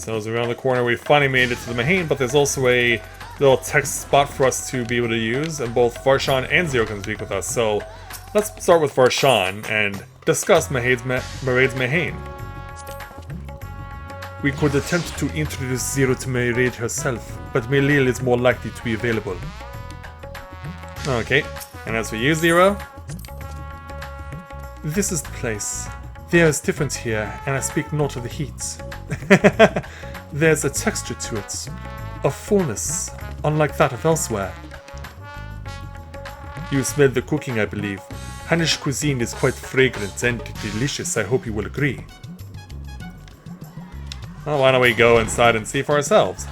So as around the corner, we finally made it to the Mahane, but there's also a little text spot for us to be able to use, and both Varshan and Zero can speak with us. So let's start with Varshan and discuss Maraid's Mahane. We could attempt to introduce Zero to Maraid herself, but Melil is more likely to be available. Okay, and as for you, Zero? This is the place. The air is different here, and I speak not of the heat. There's a texture to it, a fullness, unlike that of elsewhere. You smelled the cooking, I believe. Hannish cuisine is quite fragrant and delicious, I hope you will agree. Well, why don't we go inside and see for ourselves?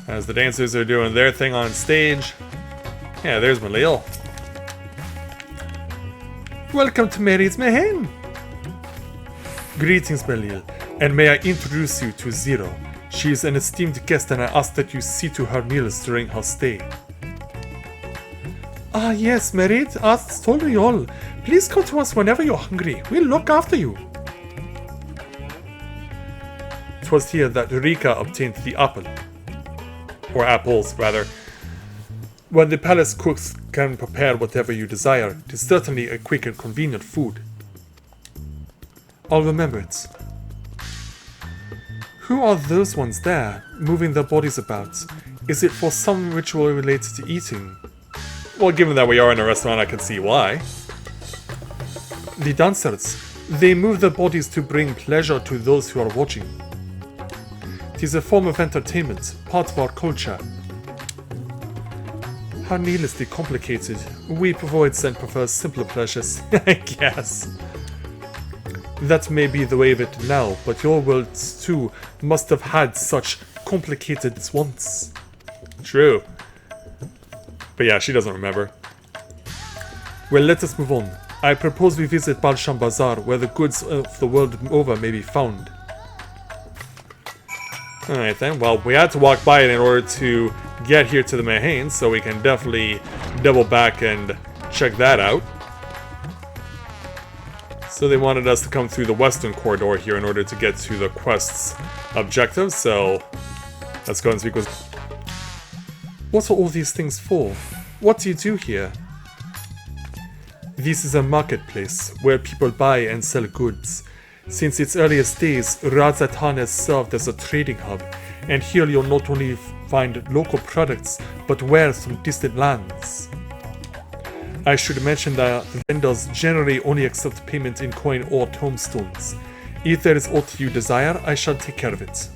As the dancers are doing their thing on stage. Yeah, there's Melil. Welcome to Maraid's Mahane! Greetings, Melil, and may I introduce you to Zero. She is an esteemed guest and I ask that you see to her meals during her stay. Ah yes, Maraid has told me all. Please come to us whenever you're hungry. We'll look after you. 'Twas here that Rika obtained the apple. Or apples, rather. When the palace cooks can prepare whatever you desire, it is certainly a quick and convenient food. I'll remember it. Who are those ones there, moving their bodies about? Is it for some ritual related to eating? Well, given that we are in a restaurant, I can see why. The dancers. They move their bodies to bring pleasure to those who are watching. It is a form of entertainment, part of our culture. How needlessly complicated. We Voids and prefer simpler pleasures, I guess. That may be the way of it now, but your worlds too must have had such complicated once. True. But yeah, she doesn't remember. Well, let us move on. I propose we visit Balsham Bazaar, where the goods of the world over may be found. Alright then, well, we had to walk by it in order to get here to the Mahane, so we can definitely double back and check that out. So they wanted us to come through the western corridor here in order to get to the quest's objectives, so let's go and speak with... What are all these things for? What do you do here? This is a marketplace, where people buy and sell goods. Since its earliest days, Radz-at-Han has served as a trading hub, and here you'll not only find local products, but wares from distant lands. I should mention that vendors generally only accept payment in coin or tombstones. If there is aught you desire, I shall take care of it.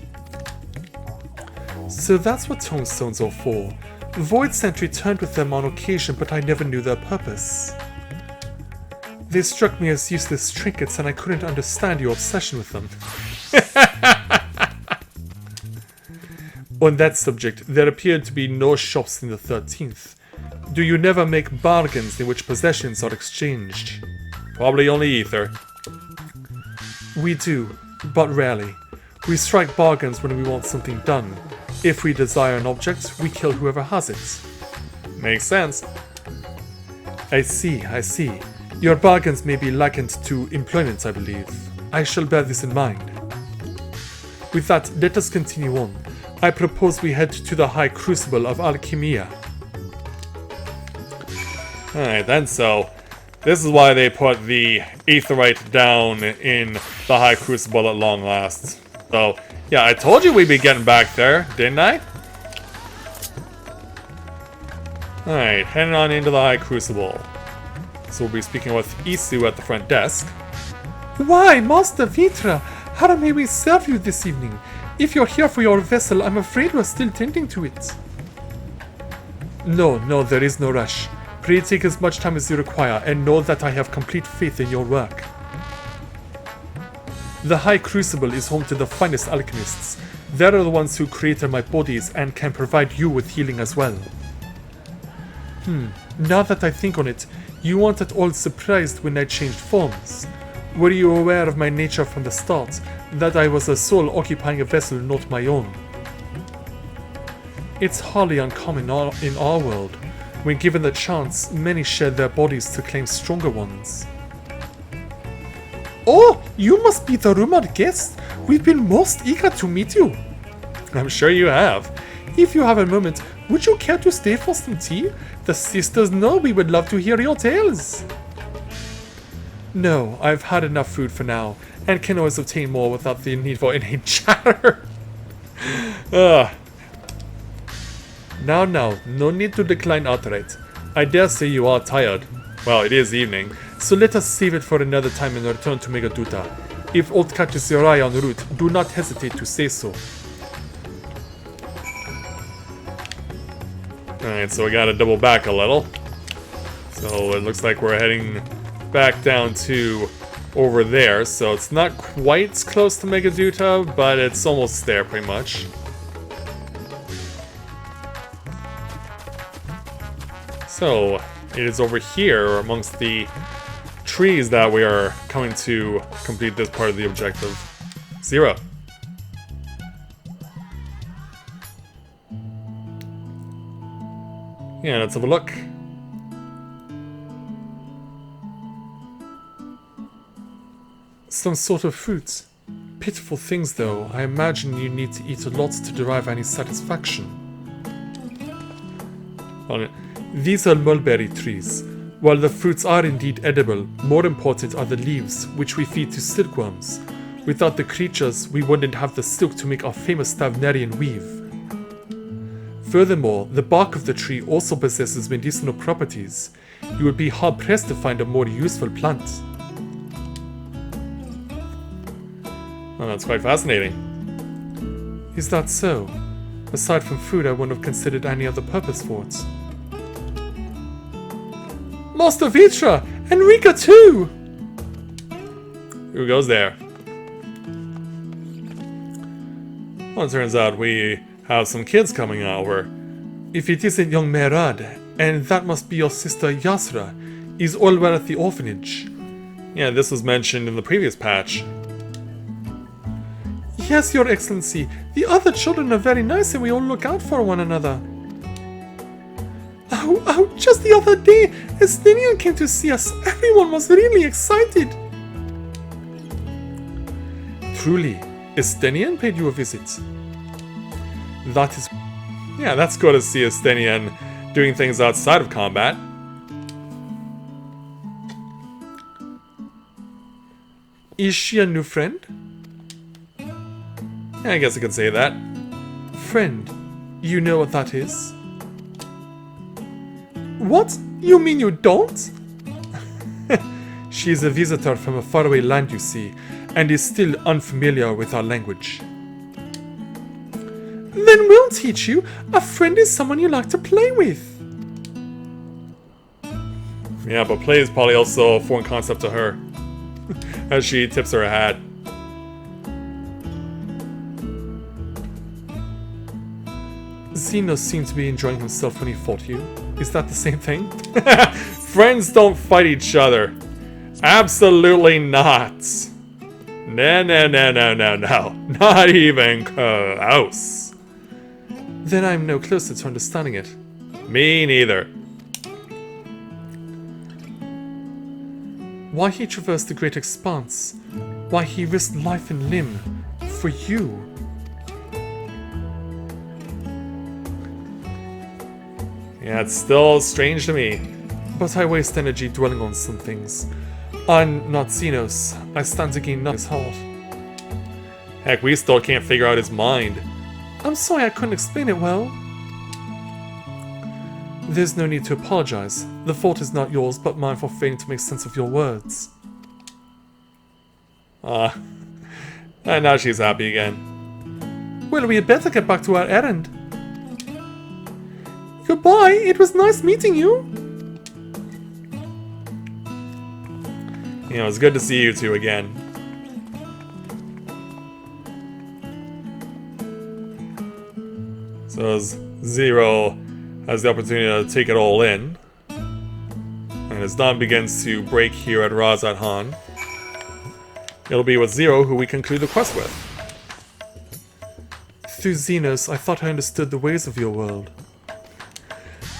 So that's what tombstones are for. Void Sent returned with them on occasion, but I never knew their purpose. They struck me as useless trinkets and I couldn't understand your obsession with them. On that subject, there appeared to be no shops in the 13th. Do you never make bargains in which possessions are exchanged? Probably only ether. We do, but rarely. We strike bargains when we want something done. If we desire an object, we kill whoever has it. Makes sense. I see. Your bargains may be likened to employment, I believe. I shall bear this in mind. With that, let us continue on. I propose we head to the High Crucible of Alchemia. Alright then, so this is why they put the Aetherite down in the High Crucible at long last. So, yeah, I told you we'd be getting back there, didn't I? Alright, heading on into the High Crucible. So we'll be speaking with Isu at the front desk. Why, Master Vitra, how may we serve you this evening? If you're here for your vessel, I'm afraid we're still tending to it. No, there is no rush. Pray take as much time as you require, and know that I have complete faith in your work. The High Crucible is home to the finest alchemists. They're the ones who created my bodies and can provide you with healing as well. Now that I think on it, you weren't at all surprised when I changed forms. Were you aware of my nature from the start, that I was a soul occupying a vessel not my own? It's hardly uncommon in our world. When given the chance, many shed their bodies to claim stronger ones. Oh, you must be the rumored guest. We've been most eager to meet you. I'm sure you have. If you have a moment, would you care to stay for some tea? The sisters know we would love to hear your tales. No, I've had enough food for now, and can always obtain more without the need for any chatter. Now, no need to decline outright. I dare say you are tired. Well, it is evening, so let us save it for another time and return to Megaduta. If aught catches your eye en route, do not hesitate to say so. Alright, so we gotta double back a little. So it looks like we're heading back down to over there. So it's not quite close to Megaduta, but it's almost there pretty much. So it is over here amongst the trees that we are coming to complete this part of the objective. 0. Yeah, let's have a look. Some sort of fruit. Pitiful things though. I imagine you need to eat a lot to derive any satisfaction. Well, these are mulberry trees. While the fruits are indeed edible, more important are the leaves, which we feed to silkworms. Without the creatures, we wouldn't have the silk to make our famous Stavnerian weave. Furthermore, the bark of the tree also possesses medicinal properties. You would be hard-pressed to find a more useful plant. Well, that's quite fascinating. Is that so? Aside from food, I wouldn't have considered any other purpose for it. Master Vitra! Enrica too! Who goes there? Well, it turns out we have some kids coming over. If it isn't young Merad, and that must be your sister Yasra, is all well at the orphanage. Yeah, this was mentioned in the previous patch. Yes, Your Excellency. The other children are very nice and we all look out for one another. Oh, just the other day, Estinian came to see us. Everyone was really excited. Truly, Estinian paid you a visit. That is... Yeah, that's good to see Estinian doing things outside of combat. Is she a new friend? Yeah, I guess I could say that. Friend, you know what that is? What? You mean you don't? She is a visitor from a faraway land, you see, and is still unfamiliar with our language. Then we'll teach you. A friend is someone you like to play with. Yeah, but play is probably also a foreign concept to her. As she tips her hat. Xenos seemed to be enjoying himself when he fought you. Is that the same thing? Friends don't fight each other. Absolutely not. No. Not even close. Then I'm no closer to understanding it. Me neither. Why he traversed the great expanse. Why he risked life and limb. For you. Yeah, it's still strange to me. But I waste energy dwelling on some things. I'm not Xenos. I stand to gain nothing his heart. Heck, we still can't figure out his mind. I'm sorry I couldn't explain it well. There's no need to apologize. The fault is not yours, but mine for failing to make sense of your words. And now she's happy again. Well, we had better get back to our errand. Goodbye, it was nice meeting you. You know, it's good to see you two again. So as Zero has the opportunity to take it all in. And as dawn begins to break here at Radz-at-Han, it'll be with Zero who we conclude the quest with. Through Xenos, I thought I understood the ways of your world.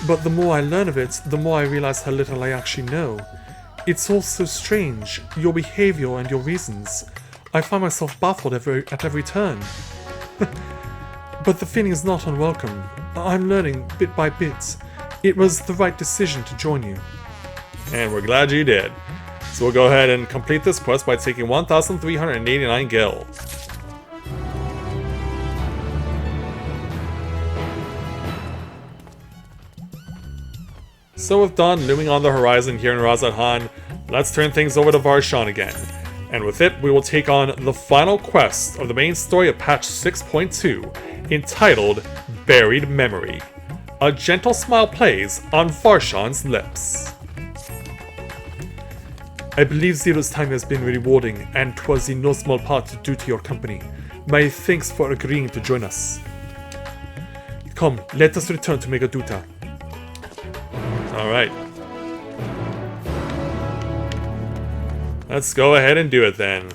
But the more I learn of it, the more I realize how little I actually know. It's all so strange, your behavior and your reasons. I find myself baffled at every turn. But the feeling is not unwelcome. I'm learning bit by bit. It was the right decision to join you. And we're glad you did. So we'll go ahead and complete this quest by taking 1,389 gil. So with dawn looming on the horizon here in Radz-at-Han, let's turn things over to Varshan again. And with it, we will take on the final quest of the main story of patch 6.2, entitled Buried Memory. A gentle smile plays on Varshan's lips. I believe Zero's time has been rewarding, and 'twas in no small part due to your company. My thanks for agreeing to join us. Come, let us return to Megaduta. Alright. Let's go ahead and do it then.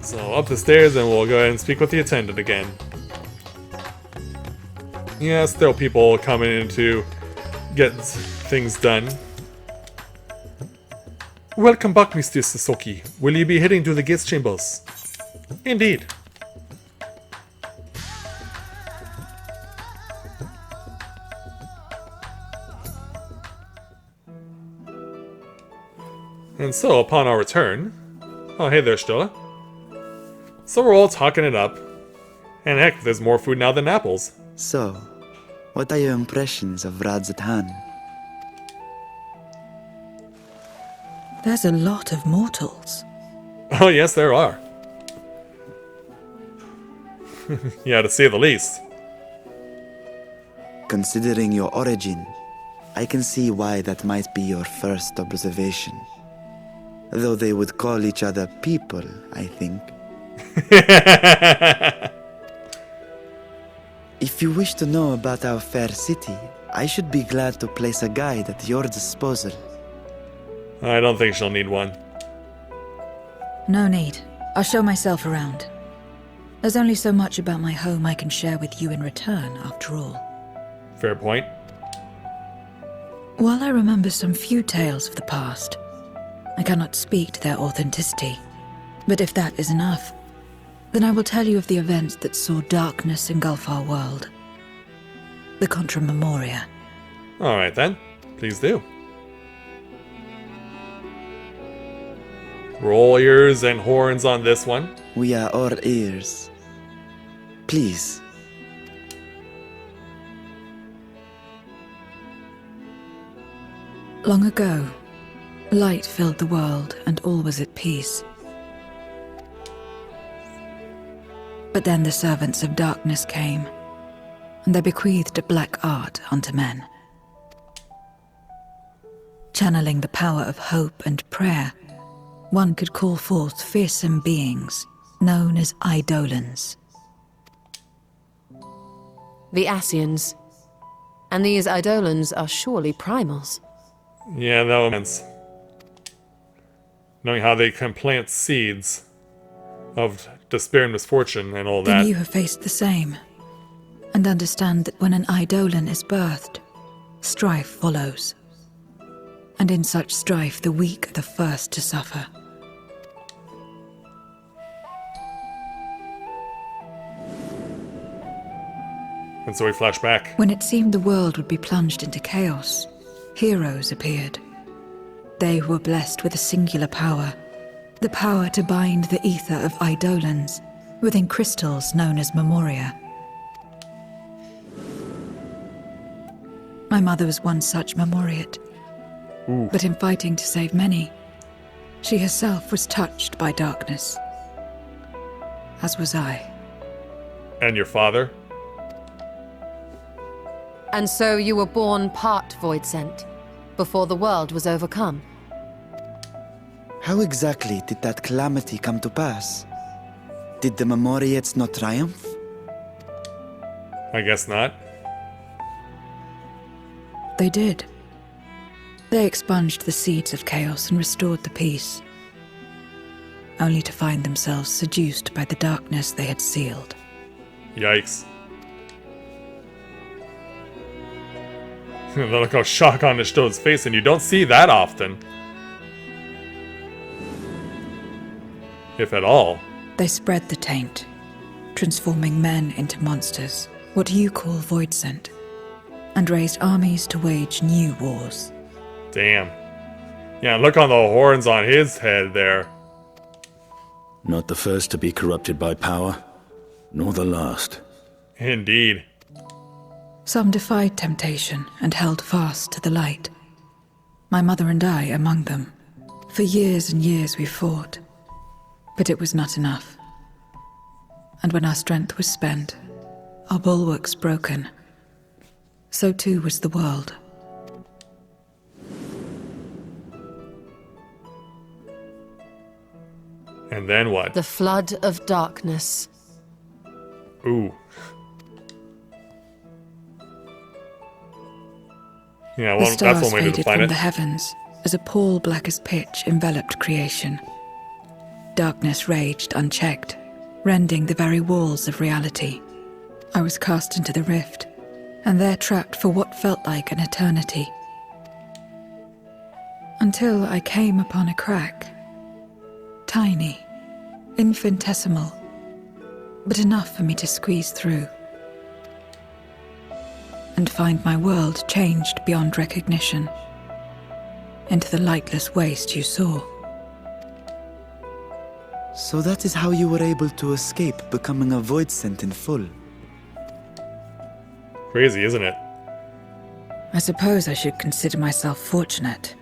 So up the stairs and we'll go ahead and speak with the attendant again. Yeah, still people coming in to get things done. Welcome back, Mr. Sasaki. Will you be heading to the guest chambers? Indeed. And so, upon our return... Oh, hey there, Stola. So we're all talking it up. And heck, there's more food now than apples. So, what are your impressions of Radz-at-Han? There's a lot of mortals. Oh yes, there are. Yeah, to say the least. Considering your origin, I can see why that might be your first observation. Though they would call each other people, I think. If you wish to know about our fair city, I should be glad to place a guide at your disposal. I don't think she'll need one. No need. I'll show myself around. There's only so much about my home I can share with you in return, after all. Fair point. While I remember some few tales of the past, I cannot speak to their authenticity. But if that is enough, then I will tell you of the events that saw darkness engulf our world. The Contra Memoria. Alright then, please do. Roll ears and horns on this one. We are all ears. Please. Long ago, light filled the world and all was at peace. But then the servants of darkness came, and they bequeathed a black art unto men. Channeling the power of hope and prayer, one could call forth fearsome beings known as Eidolons. The Ascians. And these Eidolons are surely primals. Yeah, that makes sense. Knowing how they can plant seeds of despair and misfortune and all that. Then you have faced the same, and understand that when an Eidolon is birthed, strife follows. And in such strife, the weak are the first to suffer. And so we flash back. When it seemed the world would be plunged into chaos, heroes appeared. They who were blessed with a singular power, the power to bind the ether of Eidolons within crystals known as Memoria. My mother was one such Memoriate. Ooh. But in fighting to save many, she herself was touched by darkness. As was I. And your father? And so you were born part Void Sent, before the world was overcome. How exactly did that calamity come to pass? Did the Memoriates not triumph? I guess not. They did. They expunged the seeds of chaos and restored the peace, only to find themselves seduced by the darkness they had sealed. Yikes. The look of shock on Ishto's face, and you don't see that often. if at all. They spread the taint, transforming men into monsters, what you call void sent, and raised armies to wage new wars. Damn. Yeah, look on the horns on his head there. Not the first to be corrupted by power, nor the last. Indeed. Some defied temptation and held fast to the light. My mother and I among them. For years and years we fought, but it was not enough. And when our strength was spent, our bulwarks broken, so too was the world. And then what? The flood of darkness. Ooh. Yeah, well, The that's stars one way to faded define from it. the heavens as a pall black as pitch enveloped creation. Darkness raged unchecked, rending the very walls of reality. I was cast into the rift, and there trapped for what felt like an eternity. Until I came upon a crack. Tiny, infinitesimal, but enough for me to squeeze through. And find my world changed beyond recognition, into the lightless waste you saw. So that is how you were able to escape becoming a void sent in full. Crazy, isn't it? I suppose I should consider myself fortunate.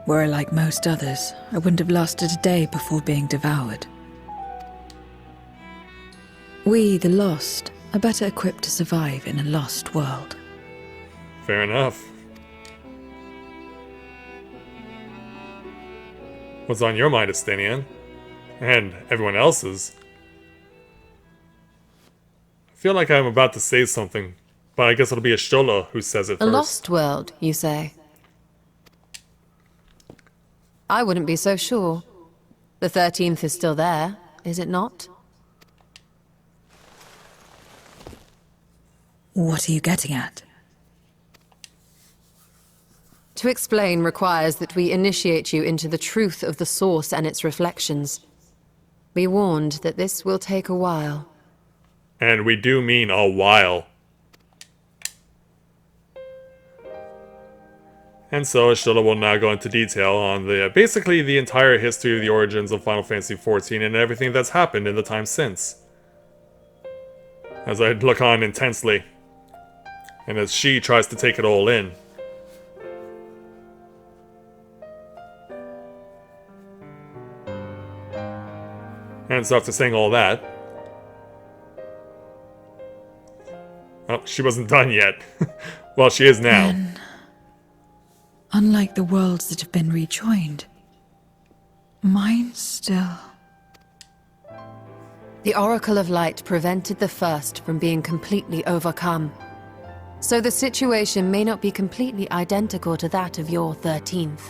Were I like most others, I wouldn't have lasted a day before being devoured. We, the lost, are better equipped to survive in a lost world. Fair enough. What's on your mind, Estinian? And everyone else's? I feel like I'm about to say something, but I guess it'll be Ashola who says it A first. lost world, you say? I wouldn't be so sure. The 13th is still there, is it not? What are you getting at? To explain requires that we initiate you into the truth of the source and its reflections. Be warned that this will take a while. And we do mean a while. And so Ashola will now go into detail on basically the entire history of the origins of Final Fantasy XIV and everything that's happened in the time since. As I look on intensely, and as she tries to take it all in. And so after saying all that... Oh, she wasn't done yet. Well, she is now. Then, unlike the worlds that have been rejoined, mine still... The Oracle of Light prevented the first from being completely overcome. So the situation may not be completely identical to that of your 13th.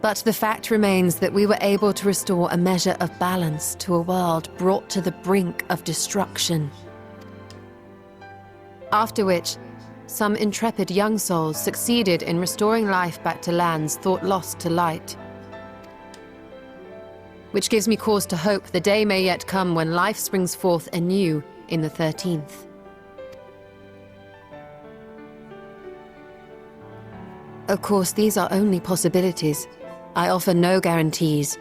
But the fact remains that we were able to restore a measure of balance to a world brought to the brink of destruction. After which, some intrepid young souls succeeded in restoring life back to lands thought lost to light. Which gives me cause to hope the day may yet come when life springs forth anew in the 13th. Of course, these are only possibilities. I offer no guarantees.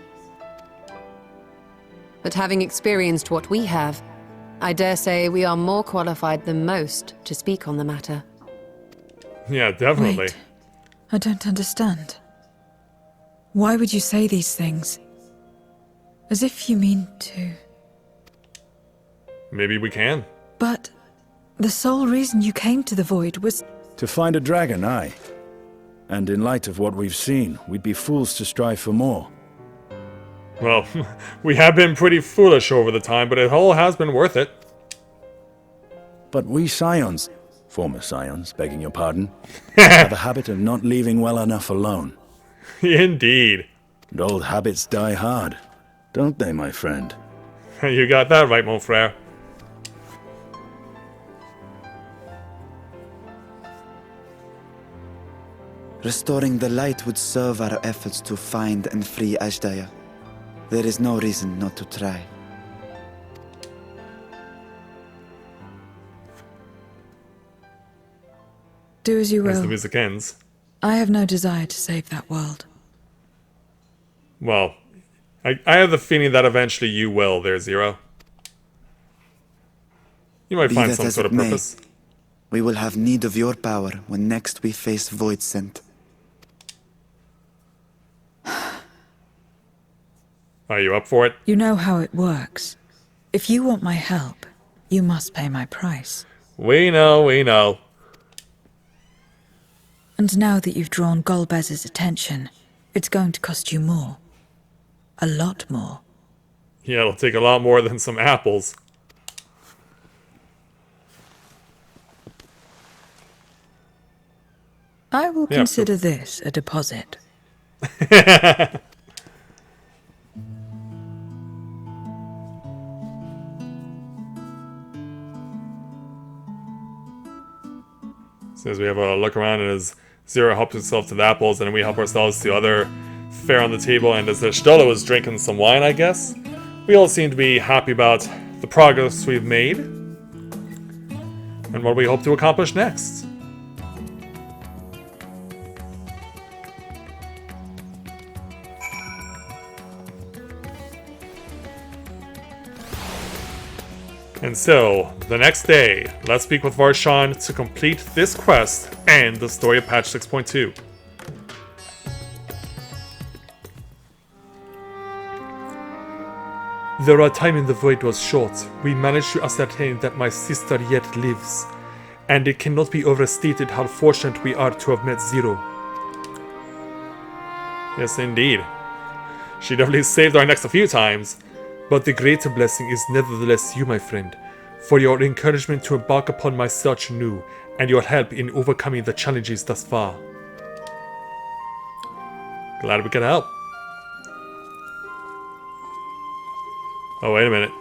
But having experienced what we have, I dare say we are more qualified than most to speak on the matter. Yeah, definitely. Wait, I don't understand. Why would you say these things? As if you mean to... Maybe we can. But the sole reason you came to the Void was... To find a dragon, aye. And in light of what we've seen, we'd be fools to strive for more. Well, we have been pretty foolish over the time, but it all has been worth it. But we Scions, former Scions, begging your pardon, have a habit of not leaving well enough alone. Indeed. And old habits die hard, don't they, my friend? You got that right, mon frère. Restoring the light would serve our efforts to find and free Ashdaya. There is no reason not to try. Do as you As the will. music ends. I have no desire to save that world. Well, I have the feeling that eventually you will there, Zero. You might Be find that some as sort it of may, purpose. we will have need of your power when next we face Voidsent. Are you up for it? You know how it works. If you want my help, you must pay my price. We know, we know. And now that you've drawn Golbez's attention, it's going to cost you more. A lot more. Yeah, it'll take a lot more than some apples. I will Yeah, consider this a deposit. So as we have a look around, and as Zero helps himself to the apples, and we help ourselves to other fare on the table, and as the Stola was drinking some wine, I guess, we all seem to be happy about the progress we've made, and what we hope to accomplish next. And so, the next day, let's speak with Varshan to complete this quest and the story of patch 6.2. Though our time in the void was short, we managed to ascertain that my sister yet lives, and it cannot be overstated how fortunate we are to have met Zero. Yes, indeed. She definitely saved our necks a few times. But the greater blessing is nevertheless you, my friend, for your encouragement to embark upon my search anew, and your help in overcoming the challenges thus far. Glad we could help. Oh, wait a minute.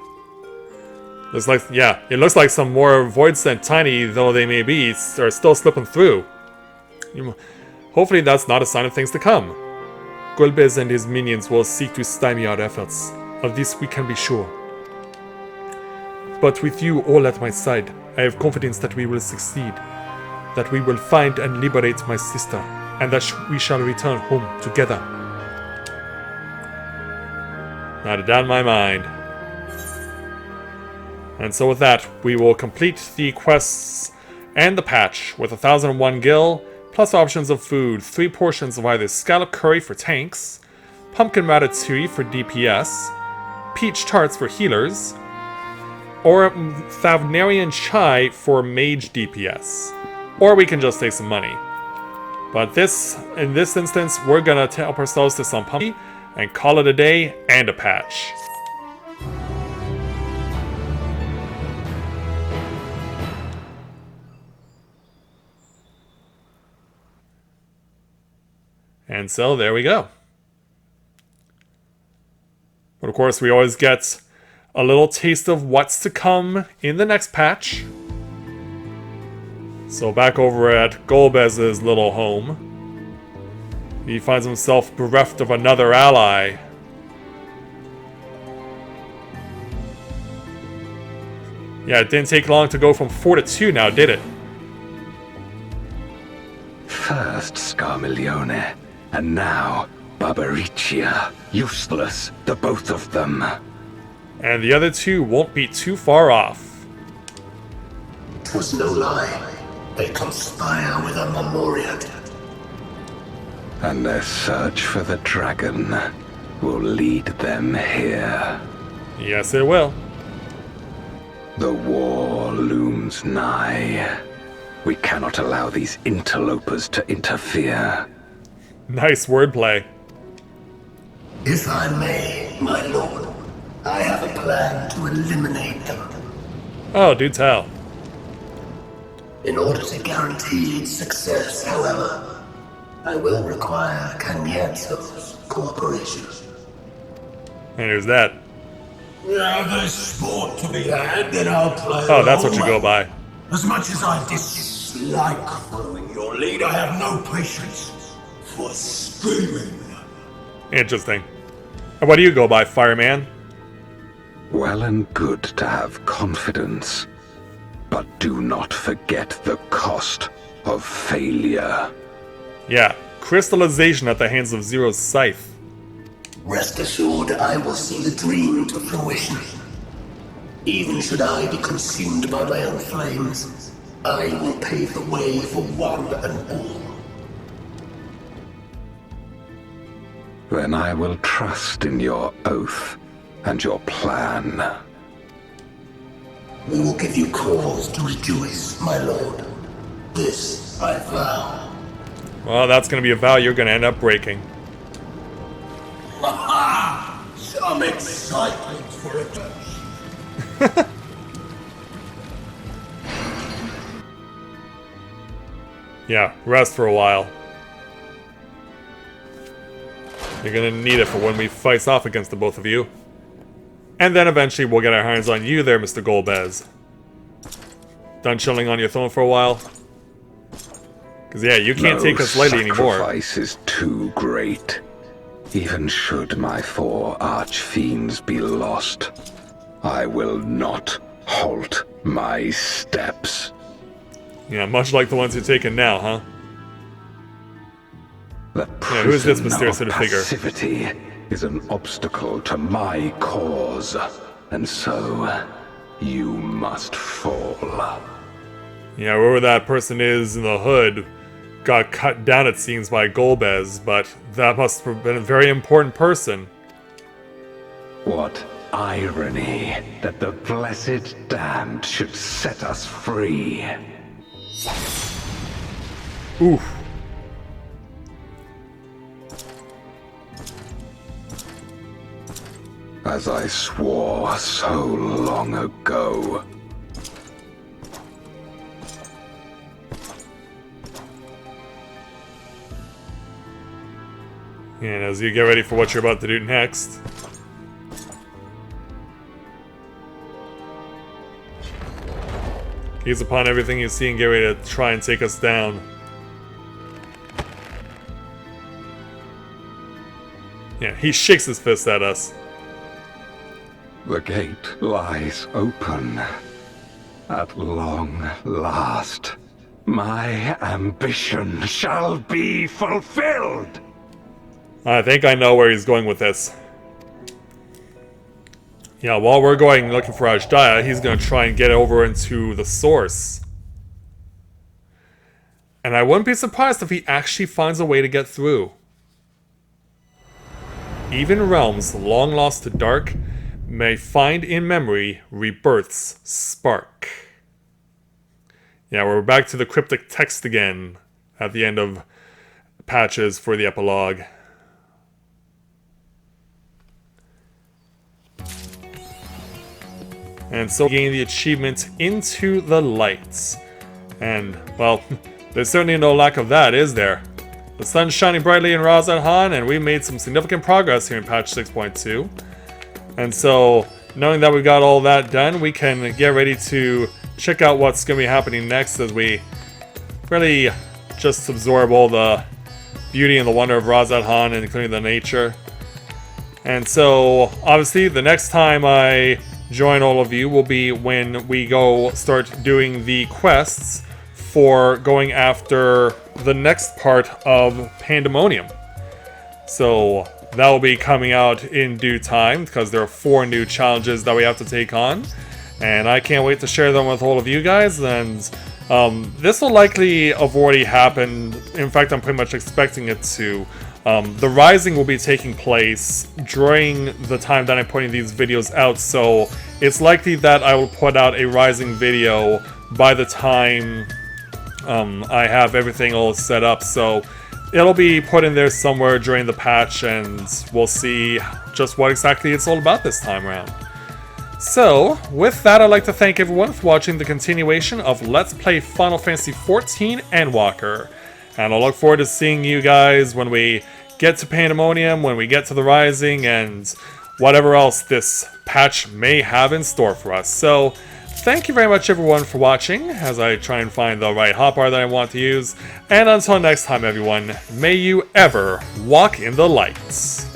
Looks like, yeah, it looks like some more Voidsent, tiny though they may be, are still slipping through. Hopefully that's not a sign of things to come. Golbez and his minions will seek to stymie our efforts. Of this we can be sure. But with you all at my side, I have confidence that we will succeed, that we will find and liberate my sister, and that we shall return home together. Not a doubt in my mind. And so with that, we will complete the quests and the patch with 1001 gil, plus options of food, 3 portions of either scallop curry for tanks, pumpkin ratatouille for DPS, peach tarts for healers, or Thavnarian chai for mage DPS. Or we can just take some money. But in this instance, we're gonna help ourselves to some pumpkin and call it a day and a patch. And so there we go. But of course, we always get a little taste of what's to come in the next patch. So back over at Golbez's little home, he finds himself bereft of another ally. Yeah, it didn't take long to go from 4 to 2 now, did it? First Scarmiglione, and now Barbaricia. Useless, the both of them. And the other two won't be too far off. 'Twas no lie. They conspire with a Memoriad. And their search for the dragon will lead them here. Yes, it will. The war looms nigh. We cannot allow these interlopers to interfere. Nice wordplay. If I may, my lord, I have a plan to eliminate them. Oh, do tell. In order to guarantee its success, however, I will require Cagnazzo's cooperation. And who's that? Now there's sport to be had, then I'll play. Oh, that's what you go by. As much as I dislike following your lead, I have no patience. was screaming. Interesting. And what do you go by, Fireman? Well and good to have confidence, but do not forget the cost of failure. Yeah, crystallization at the hands of Zero's scythe. Rest assured, I will see the dream to fruition. Even should I be consumed by my own flames, I will pave the way for one and all. Then I will trust in your oath and your plan. We will give you cause to rejoice, my lord. This I vow. Well, that's going to be a vow you're going to end up breaking. Ha! Some excitement for a touch. Yeah, rest for a while. You're going to need it for when we face off against the both of you. And then eventually we'll get our hands on you there, Mr. Golbez. Done chilling on your throne for a while? Because yeah, you can't take us lightly anymore. The sacrifice is too great. Even should my 4 archfiends be lost, I will not halt my steps. Yeah, much like the ones you're taking now, huh? The Yeah, who is this mysterious prison little of figure? passivity is an obstacle to my cause, and so you must fall. Yeah, whoever that person is in the hood got cut down, it seems, by Golbez, but that must have been a very important person. What irony that the blessed damned should set us free. Oof. As I swore so long ago. And as you get ready for what you're about to do next. Gaze upon everything you see and get ready to try and take us down. Yeah, he shakes his fist at us. The gate lies open. At long last, my ambition shall be fulfilled. I think I know where he's going with this. Yeah, while we're going looking for Ajdaya, he's going to try and get over into the source. And I wouldn't be surprised if he actually finds a way to get through. Even realms long lost to dark may find in memory rebirth's spark. Yeah, we're back to the cryptic text again at the end of patches for the epilogue. And so gain the achievement Into the Lights. And, well, there's certainly no lack of that, is there? The sun's shining brightly in Radz-at-Han, and we made some significant progress here in patch 6.2. And so, knowing that we've got all that done, we can get ready to check out what's going to be happening next as we really just absorb all the beauty and the wonder of Radz-at-Han, including the nature. And so, obviously, the next time I join all of you will be when we go start doing the quests for going after the next part of Pandemonium. So that will be coming out in due time because there are 4 new challenges that we have to take on, and I can't wait to share them with all of you guys. And this will likely have already happened. In fact, I'm pretty much expecting it to. The Rising will be taking place during the time that I'm putting these videos out, so it's likely that I will put out a Rising video by the time I have everything all set up. So it'll be put in there somewhere during the patch, and we'll see just what exactly it's all about this time around. So, with that, I'd like to thank everyone for watching the continuation of Let's Play Final Fantasy XIV Endwalker. And I'll look forward to seeing you guys when we get to Pandemonium, when we get to the Rising, and whatever else this patch may have in store for us. So, thank you very much everyone for watching as I try and find the right hotbar that I want to use. And until next time everyone, may you ever walk in the lights.